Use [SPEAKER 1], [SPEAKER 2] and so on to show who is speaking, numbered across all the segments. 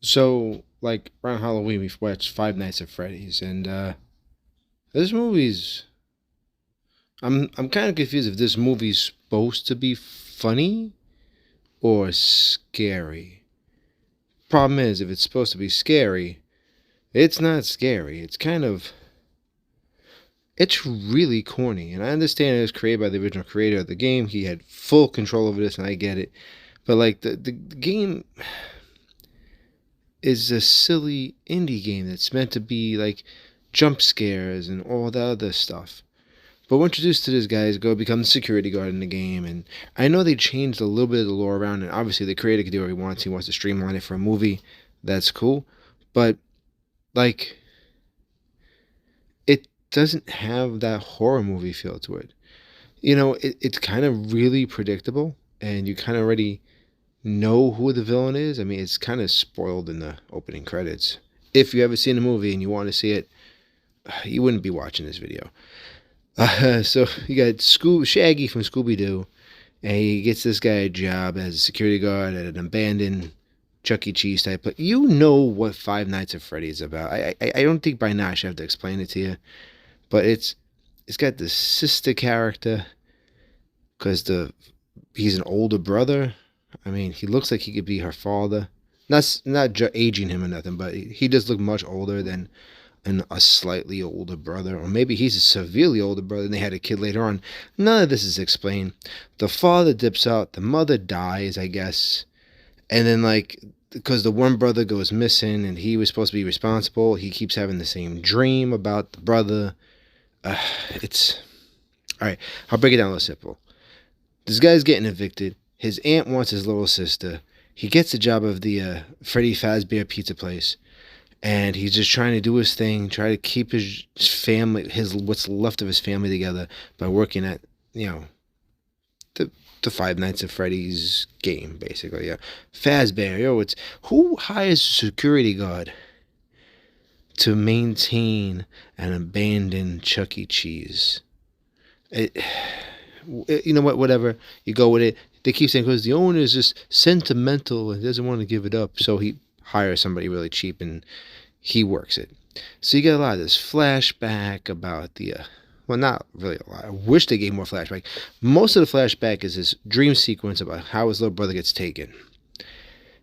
[SPEAKER 1] So, like around Halloween, we watched Five Nights at Freddy's, and this movie's. I'm kind of confused if this movie's supposed to be funny or scary. Problem is, if it's supposed to be scary, it's not scary. It's really corny, and I understand it was created by the original creator of the game. He had full control over this, and I get it. But like the game is a silly indie game that's meant to be like jump scares and all that other stuff. But we're introduced to this guy as go become the security guard in the game, and I know they changed a little bit of the lore around, and obviously the creator can do what he wants. He wants to streamline it for a movie. That's cool, but like it doesn't have that horror movie feel to it. It's kind of really predictable, and you kind of already know who the villain is. I mean, it's kind of spoiled in the opening credits. If you haven't seen the movie and you want to see it, you wouldn't be watching this video. So you got Shaggy from Scooby Doo, and he gets this guy a job as a security guard at an abandoned Chuck E. Cheese type. But you know what Five Nights at Freddy's is about. I don't think by now I should have to explain it to you. But it's got the sister character because he's an older brother. I mean, he looks like he could be her father. Not aging him or nothing, but he does look much older than a slightly older brother, or maybe he's a severely older brother and they had a kid later on. None of this is explained. The father dips out, the mother dies, I guess, and then like because the one brother goes missing and he was supposed to be responsible, he keeps having the same dream about the brother. It's all right. I'll break it down a little simple. This guy's getting evicted. His aunt wants his little sister. He gets the job of the Freddy Fazbear Pizza place, and he's just trying to do his thing, try to keep his family, his what's left of his family together by working at the the Five Nights at Freddy's game, basically. Yeah, Fazbear. It's who hires a security guard to maintain an abandoned Chuck E. Cheese? It, you know what? Whatever, you go with it. They keep saying because the owner is just sentimental and doesn't want to give it up, so he hires somebody really cheap and he works it. So you get a lot of this flashback about well, not really a lot. I wish they gave more flashback. Most of the flashback is his dream sequence about how his little brother gets taken.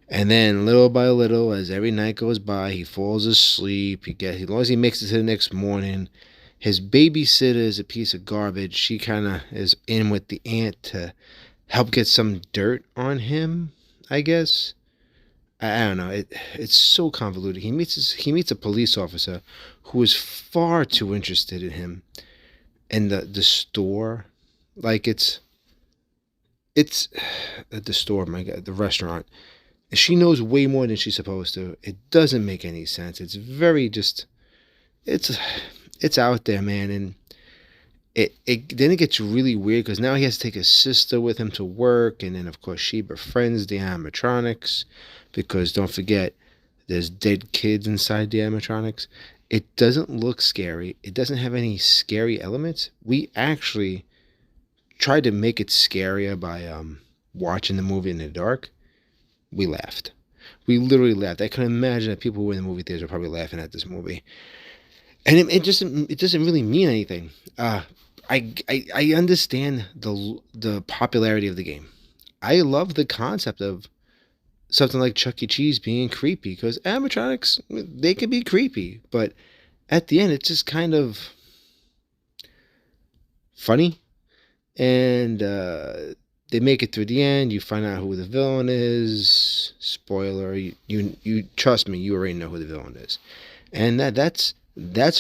[SPEAKER 1] And then little by little, as every night goes by, he falls asleep. As long as he makes it to the next morning, his babysitter is a piece of garbage. She kind of is in with the aunt to help get some dirt on him, I guess. I don't know. It's so convoluted. He meets a police officer who is far too interested in him, and the store, like it's at the store. My God, the restaurant. She knows way more than she's supposed to. It doesn't make any sense. It's very just. It's it's out there, man, and it then it gets really weird because now he has to take his sister with him to work, and then of course she befriends the animatronics because don't forget there's dead kids inside the animatronics. It doesn't look scary. It doesn't have any scary elements. We actually tried to make it scarier by watching the movie in the dark. We laughed. We literally laughed. I can imagine that people who were in the movie theaters are probably laughing at this movie, and it doesn't really mean anything. I understand the popularity of the game. I love the concept of something like Chuck E. Cheese being creepy because animatronics they can be creepy, but at the end it's just kind of funny, and they make it through the end. You find out who the villain is. Spoiler: you trust me, you already know who the villain is, and that's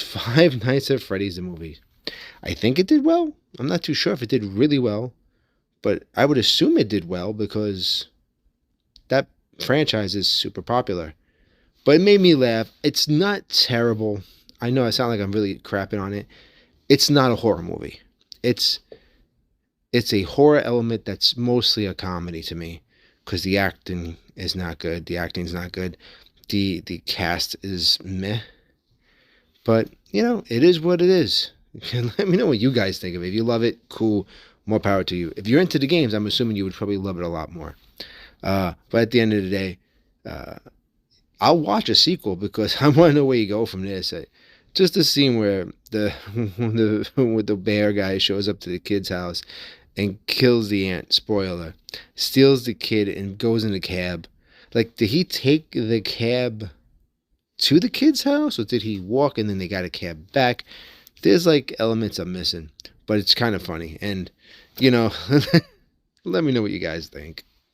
[SPEAKER 1] Five Nights at Freddy's the movie. I think it did well. I'm not too sure if it did really well, but I would assume it did well because that franchise is super popular. But it made me laugh. It's not terrible. I know I sound like I'm really crapping on it. It's not a horror movie. It's it's a horror element that's mostly a comedy to me because the acting is not good. The acting's not good. The cast is meh. But it is what it is. Let me know what you guys think of it. If you love it, cool. More power to you. If you're into the games, I'm assuming you would probably love it a lot more. But at the end of the day, uh, I'll watch a sequel because I want to know where you go from this. Just the scene where the bear guy shows up to the kid's house and kills the aunt. Spoiler, steals the kid and goes in the cab. Like, did he take the cab to the kid's house, or did he walk and then they got a cab back? There's like elements I'm missing, but it's kind of funny. And, you know, let me know what you guys think.